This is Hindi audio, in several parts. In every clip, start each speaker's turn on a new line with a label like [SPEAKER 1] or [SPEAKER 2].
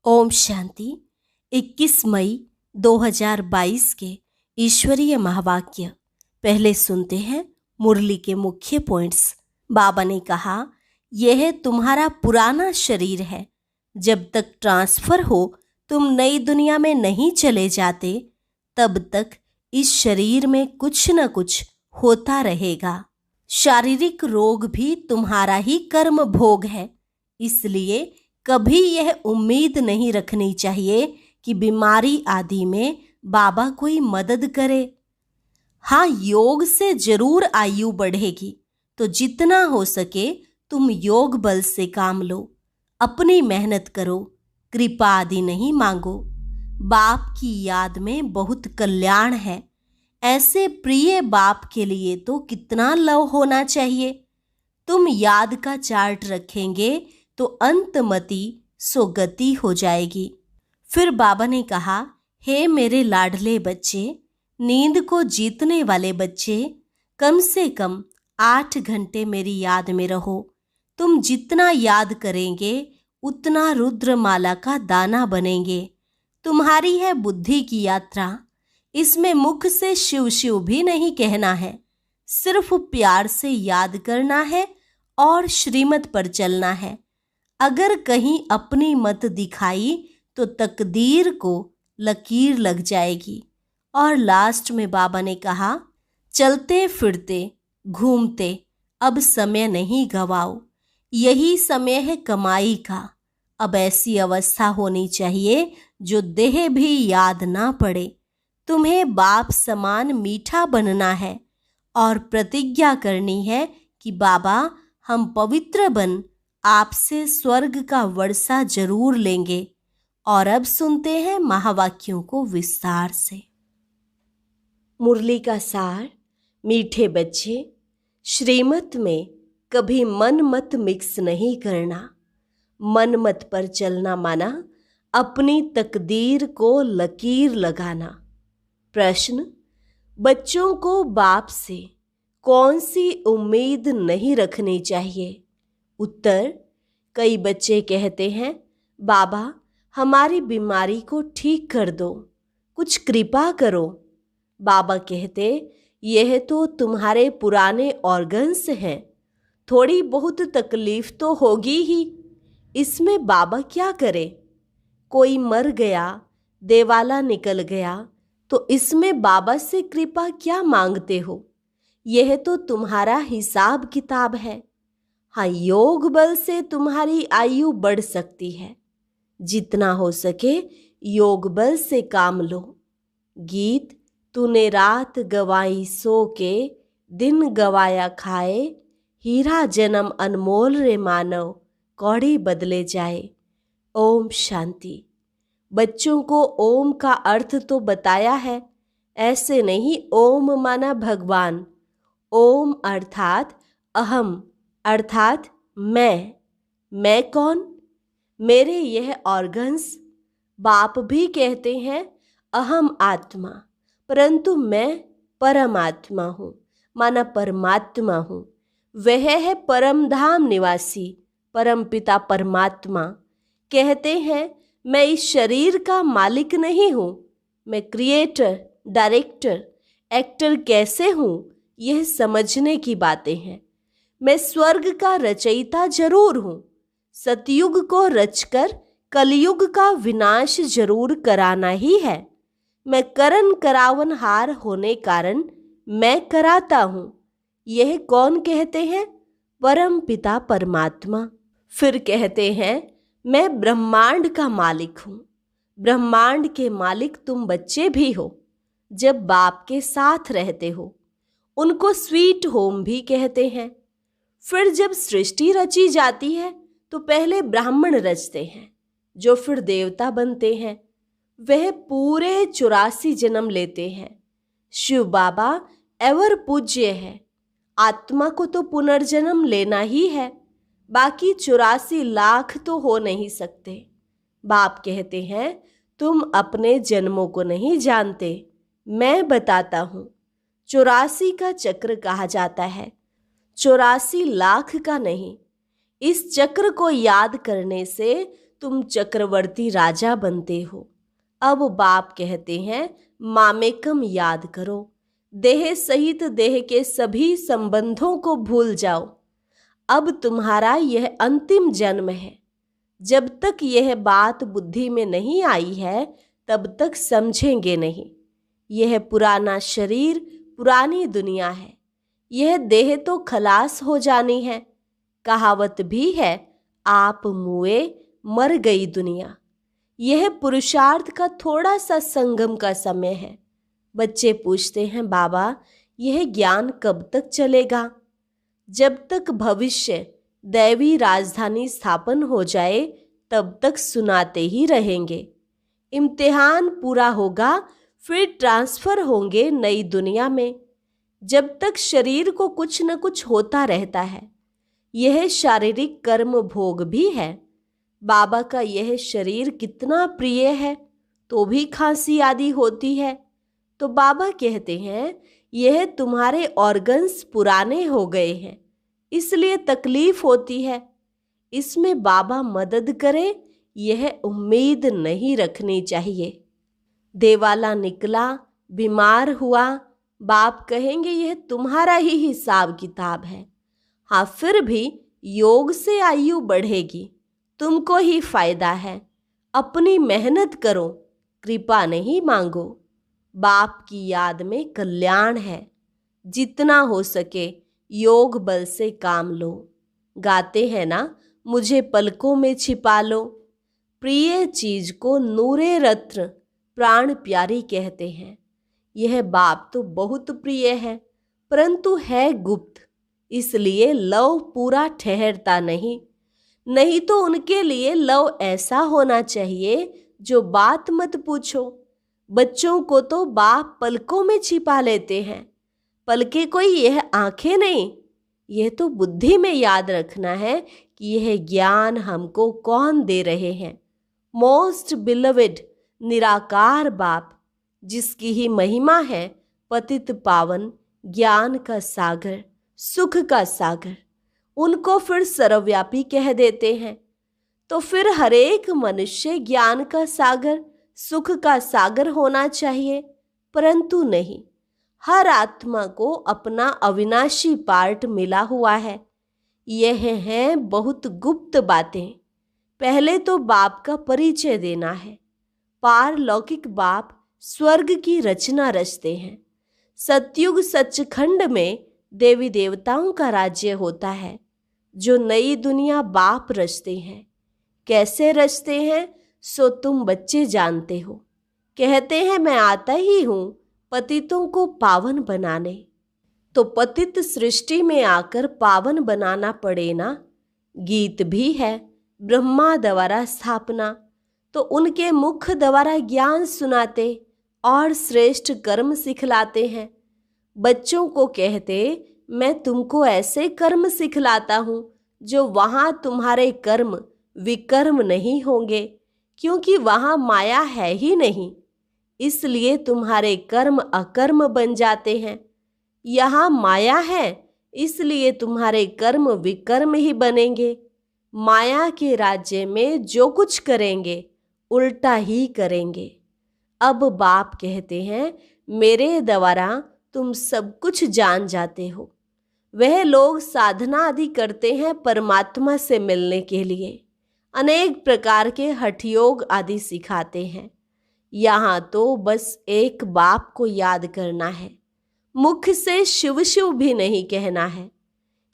[SPEAKER 1] ओम शांति। 21 मई 2022 के ईश्वरीय महावाक्य पहले सुनते हैं मुरली के मुख्य पॉइंट्स। बाबा ने कहा, यह तुम्हारा पुराना शरीर है। जब तक ट्रांसफर हो तुम नई दुनिया में नहीं चले जाते, तब तक इस शरीर में कुछ न कुछ होता रहेगा। शारीरिक रोग भी तुम्हारा ही कर्म भोग है, इसलिए कभी यह उम्मीद नहीं रखनी चाहिए कि बीमारी आदि में बाबा कोई मदद करे। हाँ, योग से जरूर आयु बढ़ेगी, तो जितना हो सके तुम योग बल से काम लो, अपनी मेहनत करो, कृपा आदि नहीं मांगो। बाप की याद में बहुत कल्याण है। ऐसे प्रिय बाप के लिए तो कितना लव होना चाहिए। तुम याद का चार्ट रखेंगे तो अंतमति सो गति हो जाएगी। फिर बाबा ने कहा, हे मेरे लाडले बच्चे, नींद को जीतने वाले बच्चे, कम से कम 8 घंटे मेरी याद में रहो। तुम जितना याद करेंगे उतना रुद्रमाला का दाना बनेंगे। तुम्हारी है बुद्धि की यात्रा, इसमें मुख से शिव शिव भी नहीं कहना है, सिर्फ प्यार से याद करना है और श्रीमत पर चलना है। अगर कहीं अपनी मत दिखाई तो तकदीर को लकीर लग जाएगी। और लास्ट में बाबा ने कहा, चलते फिरते घूमते अब समय नहीं गवाओ, यही समय है कमाई का। अब ऐसी अवस्था होनी चाहिए जो देह भी याद ना पड़े। तुम्हें बाप समान मीठा बनना है और प्रतिज्ञा करनी है कि बाबा, हम पवित्र बन आपसे स्वर्ग का वर्षा जरूर लेंगे। और अब सुनते हैं महावाक्यों को विस्तार से। मुरली का सार। मीठे बच्चे, श्रीमत में कभी मन मत मिक्स नहीं करना। मन मत पर चलना माना अपनी तकदीर को लकीर लगाना। प्रश्न, बच्चों को बाप से कौन सी उम्मीद नहीं रखनी चाहिए? उत्तर, कई बच्चे कहते हैं, बाबा हमारी बीमारी को ठीक कर दो, कुछ कृपा करो। बाबा कहते, यह तो तुम्हारे पुराने ऑर्गन्स हैं, थोड़ी बहुत तकलीफ तो होगी ही, इसमें बाबा क्या करे? कोई मर गया, देवाला निकल गया, तो इसमें बाबा से कृपा क्या मांगते हो? यह तो तुम्हारा हिसाब किताब है। हाँ, योग बल से तुम्हारी आयु बढ़ सकती है। जितना हो सके योग बल से काम लो। गीत, तूने रात गवाई सो के, दिन गवाया खाए, हीरा जन्म अनमोल रे मानव, कौड़ी बदले जाए। ओम शांति। बच्चों को ओम का अर्थ तो बताया है, ऐसे नहीं ओम माना भगवान। ओम अर्थात अहम, अर्थात मैं कौन? मेरे यह ऑर्गन्स। बाप भी कहते हैं अहम आत्मा, परंतु मैं परमात्मा हूँ, माना परमात्मा हूँ। वह है परम धाम निवासी, परम पिता परमात्मा। कहते हैं मैं इस शरीर का मालिक नहीं हूँ, मैं क्रिएटर, डायरेक्टर, एक्टर कैसे हूँ, यह समझने की बातें हैं। मैं स्वर्ग का रचयिता जरूर हूँ, सतयुग को रचकर कलयुग का विनाश जरूर कराना ही है। मैं करन करावन हार होने कारण मैं कराता हूँ। यह कौन कहते हैं? परम पिता परमात्मा। फिर कहते हैं मैं ब्रह्मांड का मालिक हूँ। ब्रह्मांड के मालिक तुम बच्चे भी हो, जब बाप के साथ रहते हो। उनको स्वीट होम भी कहते हैं। फिर जब सृष्टि रची जाती है तो पहले ब्राह्मण रचते हैं, जो फिर देवता बनते हैं। वह पूरे 84 जन्म लेते हैं। शिव बाबा एवर पूज्य है। आत्मा को तो पुनर्जन्म लेना ही है, बाकी 84 लाख तो हो नहीं सकते। बाप कहते हैं तुम अपने जन्मों को नहीं जानते, मैं बताता हूँ। 84 का चक्र कहा जाता है, 84 लाख का नहीं। इस चक्र को याद करने से तुम चक्रवर्ती राजा बनते हो। अब बाप कहते हैं मामेकम याद करो, देह सहित देह के सभी संबंधों को भूल जाओ। अब तुम्हारा यह अंतिम जन्म है। जब तक यह बात बुद्धि में नहीं आई है तब तक समझेंगे नहीं। यह पुराना शरीर, पुरानी दुनिया है। यह देह तो खलास हो जानी है। कहावत भी है, आप मुए मर गई दुनिया। यह पुरुषार्थ का थोड़ा सा संगम का समय है। बच्चे पूछते हैं, बाबा यह ज्ञान कब तक चलेगा? जब तक भविष्य दैवी राजधानी स्थापन हो जाए तब तक सुनाते ही रहेंगे। इम्तिहान पूरा होगा, फिर ट्रांसफर होंगे नई दुनिया में। जब तक शरीर को कुछ न कुछ होता रहता है। यह शारीरिक कर्म भोग भी है। बाबा का यह शरीर कितना प्रिय है तो भी खांसी आदि होती है। तो बाबा कहते हैं यह तुम्हारे ऑर्गन्स पुराने हो गए हैं, इसलिए तकलीफ होती है। इसमें बाबा मदद करे यह उम्मीद नहीं रखनी चाहिए। देवाला निकला, बीमार हुआ, बाप कहेंगे यह तुम्हारा ही हिसाब किताब है। हाँ, फिर भी योग से आयु बढ़ेगी, तुमको ही फायदा है। अपनी मेहनत करो, कृपा नहीं मांगो। बाप की याद में कल्याण है। जितना हो सके योग बल से काम लो। गाते हैं ना, मुझे पलकों में छिपा लो। प्रिय चीज को नूरे रत्न प्राण प्यारी कहते हैं। यह बाप तो बहुत प्रिय है, परंतु है गुप्त, इसलिए लव पूरा ठहरता नहीं। नहीं तो उनके लिए लव ऐसा होना चाहिए जो बात मत पूछो। बच्चों को तो बाप पलकों में छिपा लेते हैं। पलके कोई यह आंखें नहीं, यह तो बुद्धि में याद रखना है कि यह ज्ञान हमको कौन दे रहे हैं। मोस्ट बिलवेड निराकार बाप, जिसकी ही महिमा है पतित पावन, ज्ञान का सागर, सुख का सागर। उनको फिर सर्वव्यापी कह देते हैं। तो फिर हरेक मनुष्य ज्ञान का सागर, सुख का सागर होना चाहिए, परंतु नहीं। हर आत्मा को अपना अविनाशी पार्ट मिला हुआ है। यह हैं बहुत गुप्त बातें। पहले तो बाप का परिचय देना है। पारलौकिक बाप स्वर्ग की रचना रचते हैं। सतयुग सचखंड में देवी देवताओं का राज्य होता है। जो नई दुनिया बाप रचते हैं। कैसे रचते हैं सो तुम बच्चे जानते हो। कहते हैं मैं आता ही हूँ पतितों को पावन बनाने। तो पतित सृष्टि में आकर पावन बनाना पड़े ना। गीत भी है, ब्रह्मा द्वारा स्थापना। तो उनके मुख द्वारा ज्ञान सुनाते और श्रेष्ठ कर्म सिखलाते हैं। बच्चों को कहते मैं तुमको ऐसे कर्म सिखलाता हूँ जो वहाँ तुम्हारे कर्म विकर्म नहीं होंगे, क्योंकि वहाँ माया है ही नहीं। इसलिए तुम्हारे कर्म अकर्म बन जाते हैं। यहाँ माया है, इसलिए तुम्हारे कर्म विकर्म ही बनेंगे। माया के राज्य में जो कुछ करेंगे उल्टा ही करेंगे। अब बाप कहते हैं मेरे द्वारा तुम सब कुछ जान जाते हो। वह लोग साधना आदि करते हैं परमात्मा से मिलने के लिए। अनेक प्रकार के हठयोग आदि सिखाते हैं। यहाँ तो बस एक बाप को याद करना है। मुख से शिव शिव भी नहीं कहना है।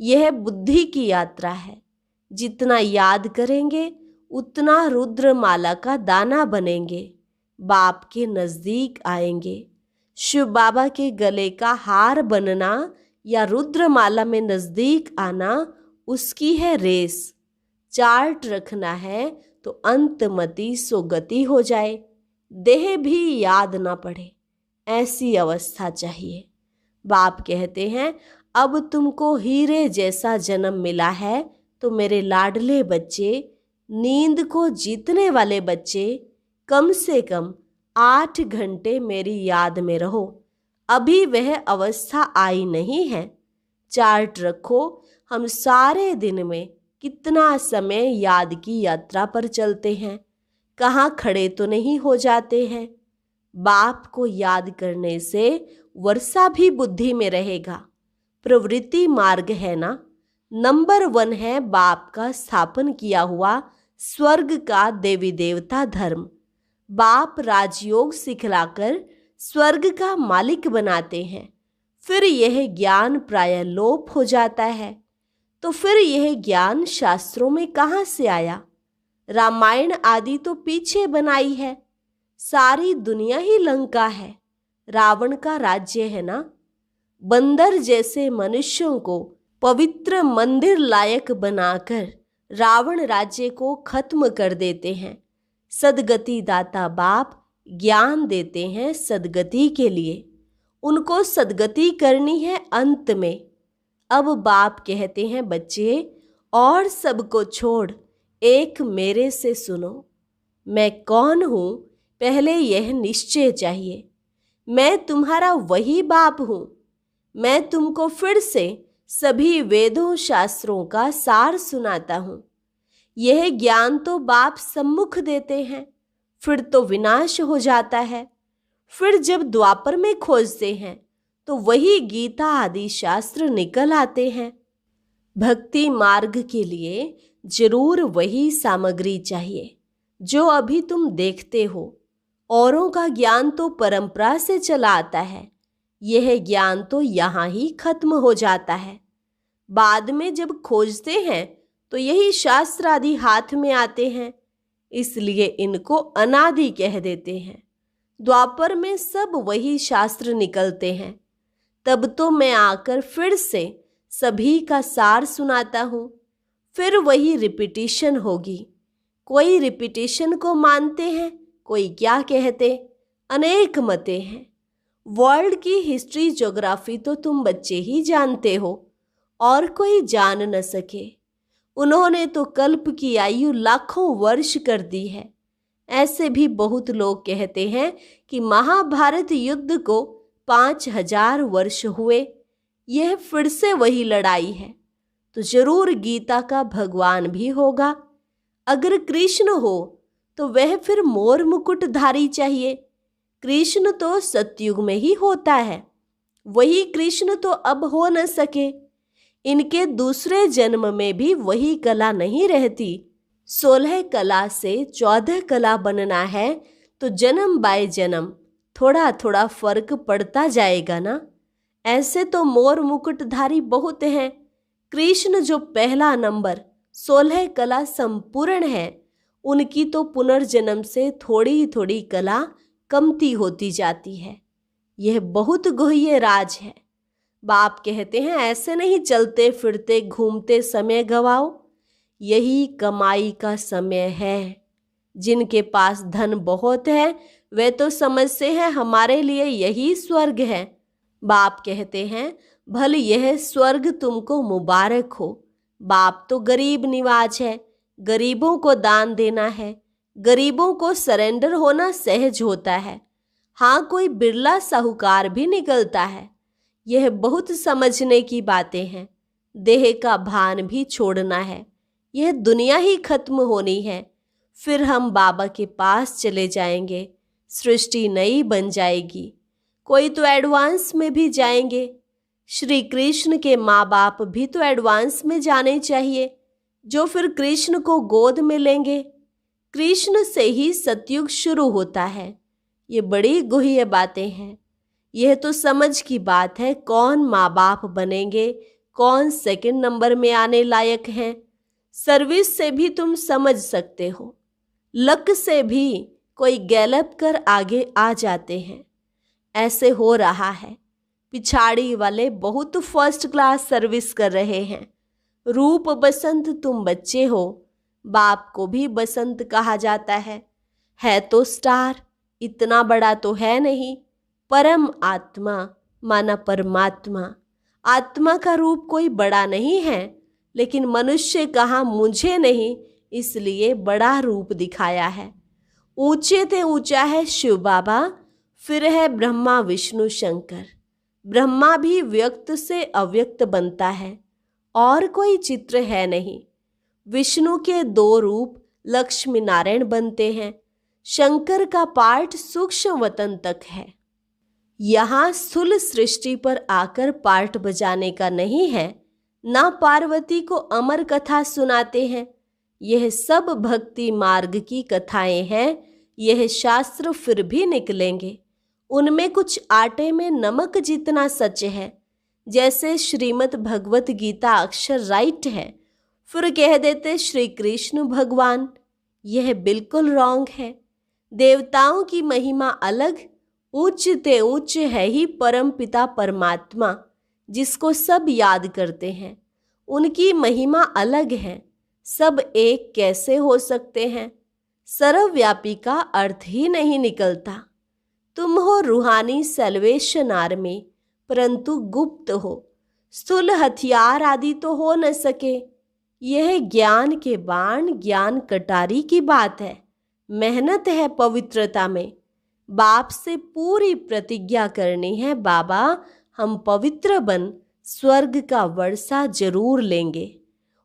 [SPEAKER 1] यह बुद्धि की यात्रा है। जितना याद करेंगे उतना रुद्रमाला का दाना बनेंगे, बाप के नजदीक आएंगे। शिव बाबा के गले का हार बनना या रुद्रमाला में नजदीक आना उसकी है रेस। चार्ट रखना है तो अंतमति सोगति हो जाए, देह भी याद ना पड़े, ऐसी अवस्था चाहिए। बाप कहते हैं अब तुमको हीरे जैसा जन्म मिला है। तो मेरे लाडले बच्चे, नींद को जीतने वाले बच्चे, कम से कम 8 घंटे मेरी याद में रहो। अभी वह अवस्था आई नहीं है। चार्ट रखो, हम सारे दिन में कितना समय याद की यात्रा पर चलते हैं, कहाँ खड़े तो नहीं हो जाते हैं। बाप को याद करने से वर्षा भी बुद्धि में रहेगा। प्रवृत्ति मार्ग है ना। नंबर 1 है बाप का स्थापन किया हुआ स्वर्ग का देवी देवता धर्म। बाप राजयोग सिखलाकर स्वर्ग का मालिक बनाते हैं। फिर यह ज्ञान प्रायः लोप हो जाता है। तो फिर यह ज्ञान शास्त्रों में कहाँ से आया? रामायण आदि तो पीछे बनाई है। सारी दुनिया ही लंका है, रावण का राज्य है ना। बंदर जैसे मनुष्यों को पवित्र मंदिर लायक बनाकर रावण राज्य को खत्म कर देते हैं। सदगति दाता बाप ज्ञान देते हैं सदगति के लिए। उनको सदगति करनी है अंत में। अब बाप कहते हैं, बच्चे और सबको छोड़ एक मेरे से सुनो। मैं कौन हूँ पहले यह निश्चय चाहिए। मैं तुम्हारा वही बाप हूँ। मैं तुमको फिर से सभी वेदों शास्त्रों का सार सुनाता हूँ। यह ज्ञान तो बाप सम्मुख देते हैं, फिर तो विनाश हो जाता है। फिर जब द्वापर में खोजते हैं तो वही गीता आदि शास्त्र निकल आते हैं। भक्ति मार्ग के लिए जरूर वही सामग्री चाहिए जो अभी तुम देखते हो। औरों का ज्ञान तो परंपरा से चला आता है। यह ज्ञान तो यहाँ ही खत्म हो जाता है। बाद में जब खोजते हैं तो यही शास्त्र आदि हाथ में आते हैं, इसलिए इनको अनादि कह देते हैं। द्वापर में सब वही शास्त्र निकलते हैं। तब तो मैं आकर फिर से सभी का सार सुनाता हूँ। फिर वही रिपीटिशन होगी। कोई रिपीटिशन को मानते हैं, कोई क्या कहते, अनेक मतें हैं। वर्ल्ड की हिस्ट्री ज्योग्राफी तो तुम बच्चे ही जानते हो, और कोई जान न सके। उन्होंने तो कल्प की आयु लाखों वर्ष कर दी है। ऐसे भी बहुत लोग कहते हैं कि महाभारत युद्ध को 5000 वर्ष हुए। यह फिर से वही लड़ाई है। तो जरूर गीता का भगवान भी होगा। अगर कृष्ण हो तो वह फिर मोर मुकुटधारी चाहिए। कृष्ण तो सतयुग में ही होता है। वही कृष्ण तो अब हो न सके। इनके दूसरे जन्म में भी वही कला नहीं रहती। 16 कला से 14 कला बनना है तो जन्म बाय जन्म थोड़ा थोड़ा फर्क पड़ता जाएगा ना। ऐसे तो मोर मुकुटधारी बहुत हैं। कृष्ण जो पहला नंबर 16 कला संपूर्ण है, उनकी तो पुनर्जन्म से थोड़ी थोड़ी कला कमती होती जाती है। यह बहुत गुह्य राज है। बाप कहते हैं ऐसे नहीं चलते फिरते घूमते समय गवाओ। यही कमाई का समय है। जिनके पास धन बहुत है वे तो समझते हैं हमारे लिए यही स्वर्ग है। बाप कहते हैं भले यह स्वर्ग तुमको मुबारक हो। बाप तो गरीब निवाज है। गरीबों को दान देना है। गरीबों को सरेंडर होना सहज होता है। हाँ, कोई बिरला साहूकार भी निकलता है। यह बहुत समझने की बातें हैं। देह का भान भी छोड़ना है। यह दुनिया ही खत्म होनी है। फिर हम बाबा के पास चले जाएंगे। सृष्टि नई बन जाएगी। कोई तो एडवांस में भी जाएंगे। श्री कृष्ण के माँ बाप भी तो एडवांस में जाने चाहिए, जो फिर कृष्ण को गोद में लेंगे। कृष्ण से ही सतयुग शुरू होता है। ये बड़ी गुह्य बातें हैं। यह तो समझ की बात है। कौन माँ बाप बनेंगे, कौन सेकंड नंबर में आने लायक हैं, सर्विस से भी तुम समझ सकते हो। लक से भी कोई गैलप कर आगे आ जाते हैं। ऐसे हो रहा है। पिछाड़ी वाले बहुत फर्स्ट क्लास सर्विस कर रहे हैं। रूप बसंत तुम बच्चे हो। बाप को भी बसंत कहा जाता है तो स्टार, इतना बड़ा तो है नहीं। परम आत्मा माना परमात्मा। आत्मा का रूप कोई बड़ा नहीं है, लेकिन मनुष्य कहा मुझे नहीं, इसलिए बड़ा रूप दिखाया है। ऊंचे ते ऊंचा है शिव बाबा, फिर है ब्रह्मा विष्णु शंकर। ब्रह्मा भी व्यक्त से अव्यक्त बनता है, और कोई चित्र है नहीं। विष्णु के 2 रूप लक्ष्मी नारायण बनते हैं। शंकर का पाठ सूक्ष्म वतन तक है। यहाँ स्थूल सृष्टि पर आकर पाठ बजाने का नहीं है, ना पार्वती को अमर कथा सुनाते हैं। यह सब भक्ति मार्ग की कथाएं हैं। यह शास्त्र फिर भी निकलेंगे। उनमें कुछ आटे में नमक जितना सच है। जैसे श्रीमद् भगवत गीता अक्षर राइट है, फिर कह देते श्री कृष्ण भगवान। यह बिल्कुल रॉन्ग है। देवताओं की महिमा अलग, उच्च ते उच्च है ही परम पिता परमात्मा, जिसको सब याद करते हैं। उनकी महिमा अलग है। सब एक कैसे हो सकते हैं? सर्वव्यापी का अर्थ ही नहीं निकलता। तुम हो रूहानी सैल्वेशन आर्मी, परंतु गुप्त हो। स्थूल हथियार आदि तो हो न सके। यह ज्ञान के बाण, ज्ञान कटारी की बात है। मेहनत है पवित्रता में। बाप से पूरी प्रतिज्ञा करनी है, बाबा हम पवित्र बन स्वर्ग का वर्षा जरूर लेंगे।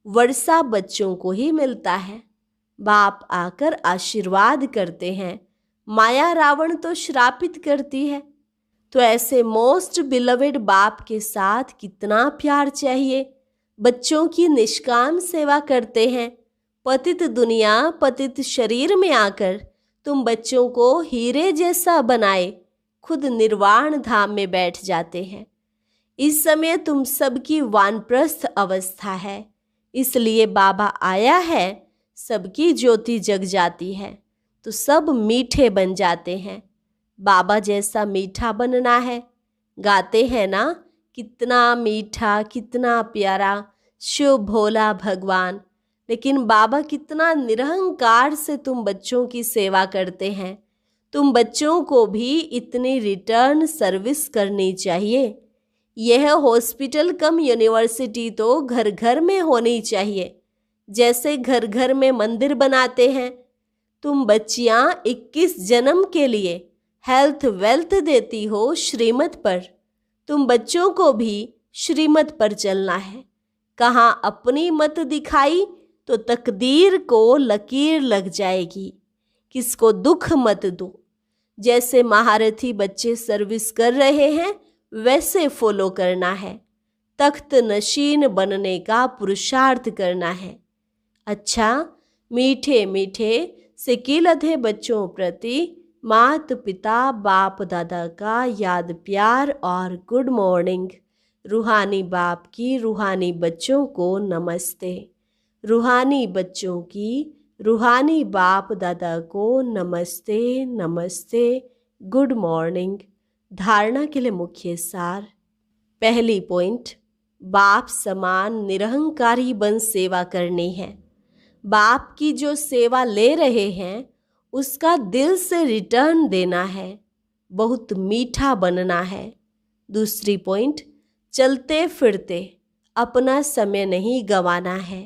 [SPEAKER 1] वर्षा बच्चों को ही मिलता है। बाप आकर आशीर्वाद करते हैं। माया रावण तो श्रापित करती है। तो ऐसे मोस्ट बिलवेड बाप के साथ कितना प्यार चाहिए। बच्चों की निष्काम सेवा करते हैं। पतित दुनिया, पतित शरीर में आकर तुम बच्चों को हीरे जैसा बनाए खुद निर्वाण धाम में बैठ जाते हैं। इस समय तुम सबकी वानप्रस्थ अवस्था है, इसलिए बाबा आया है। सबकी ज्योति जग जाती है तो सब मीठे बन जाते हैं। बाबा जैसा मीठा बनना है। गाते हैं ना, कितना मीठा, कितना प्यारा शिव भोला भगवान। लेकिन बाबा कितना निरहंकार से तुम बच्चों की सेवा करते हैं। तुम बच्चों को भी इतनी रिटर्न सर्विस करनी चाहिए। यह हॉस्पिटल कम यूनिवर्सिटी तो घर घर में होनी चाहिए। जैसे घर घर में मंदिर बनाते हैं, तुम बच्चियां 21 जन्म के लिए हेल्थ वेल्थ देती हो श्रीमत पर। तुम बच्चों को भी श्रीमत पर चलना है। कहाँ अपनी मत दिखाई तो तकदीर को लकीर लग जाएगी। किसको दुख मत दो। जैसे महारथी बच्चे सर्विस कर रहे हैं वैसे फॉलो करना है। तख्त नशीन बनने का पुरुषार्थ करना है। अच्छा, मीठे मीठे सिकिलधे बच्चों प्रति मात पिता बाप दादा का याद प्यार और गुड मॉर्निंग। रूहानी बाप की रूहानी बच्चों को नमस्ते। रूहानी बच्चों की रूहानी बाप दादा को नमस्ते नमस्ते, गुड मॉर्निंग। धारणा के लिए मुख्य सार। पहली पॉइंट, बाप समान निरहंकारी बन सेवा करनी है। बाप की जो सेवा ले रहे हैं उसका दिल से रिटर्न देना है। बहुत मीठा बनना है। दूसरी पॉइंट, चलते फिरते अपना समय नहीं गंवाना है।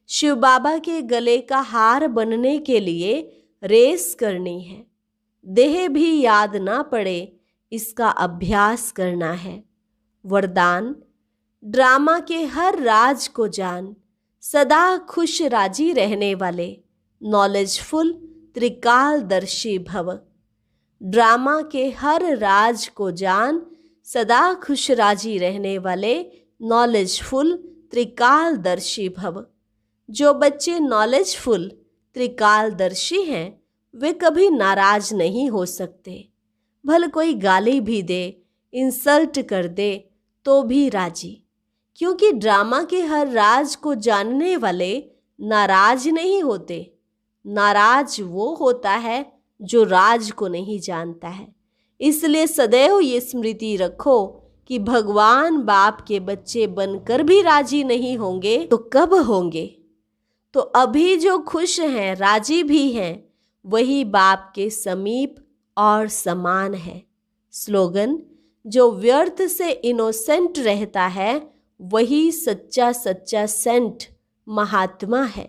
[SPEAKER 1] शिव बाबा के गले का हार बनने के लिए रेस करनी है। देह भी याद ना पड़े इसका अभ्यास करना है। वरदान, ड्रामा के हर राज को जान, सदा खुश राजी रहने वाले नॉलेजफुल त्रिकालदर्शी भव। ड्रामा के हर राज को जान, सदा खुश राजी रहने वाले नॉलेजफुल त्रिकालदर्शी भव। जो बच्चे नॉलेजफुल त्रिकालदर्शी हैं वे कभी नाराज नहीं हो सकते। भले कोई गाली भी दे, इंसल्ट कर दे तो भी राजी, क्योंकि ड्रामा के हर राज को जानने वाले नाराज नहीं होते। नाराज वो होता है जो राज को नहीं जानता है। इसलिए सदैव ये स्मृति रखो कि भगवान बाप के बच्चे बनकर भी राजी नहीं होंगे तो कब होंगे? तो अभी जो खुश हैं, राजी भी हैं, वही बाप के समीप और समान है। स्लोगन, जो व्यर्थ से इनोसेंट रहता है वही सच्चा सच्चा सेंट महात्मा है।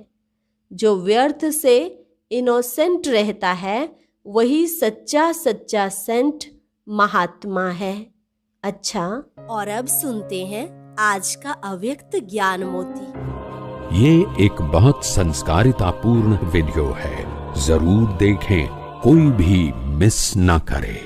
[SPEAKER 1] जो व्यर्थ से इनोसेंट रहता है वही सच्चा सच्चा सेंट महात्मा है। अच्छा, और अब सुनते हैं आज का अव्यक्त ज्ञान मोती।
[SPEAKER 2] ये एक बहुत संस्कारितापूर्ण वीडियो है, जरूर देखें, कोई भी मिस ना करे।